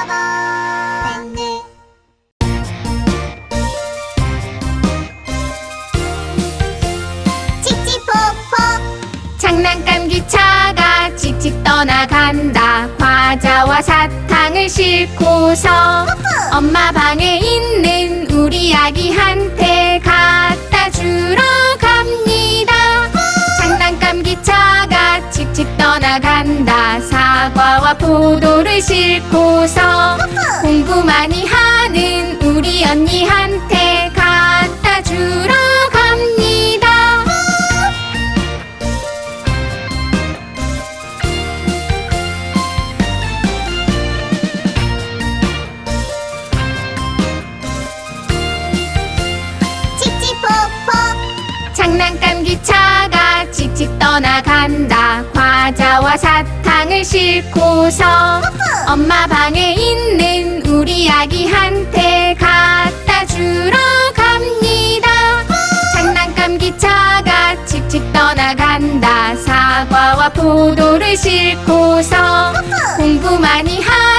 밴드. 칙칙폭폭. 장난감 기차가 칙칙 떠나간다. 과자와 사탕을 싣고서 엄마 방에 있는 우리 아기한테 갖다 주러 갑니다. 장난감 기차가 칙칙 떠나간다. 사과와 포도를 싣고서 공부 많이 하는 우리 언니한테 갖다 주러 갑니다. 칙칙폭폭. 장난감 기차가 칙칙 떠나간다. 과자와 사탕을 싣고서 엄마 방에 있는 우리 아기한테 갖다 주러 갑니다. 장난감 기차가 칙칙 떠나간다. 사과와 포도를 싣고서 공부 많이 하는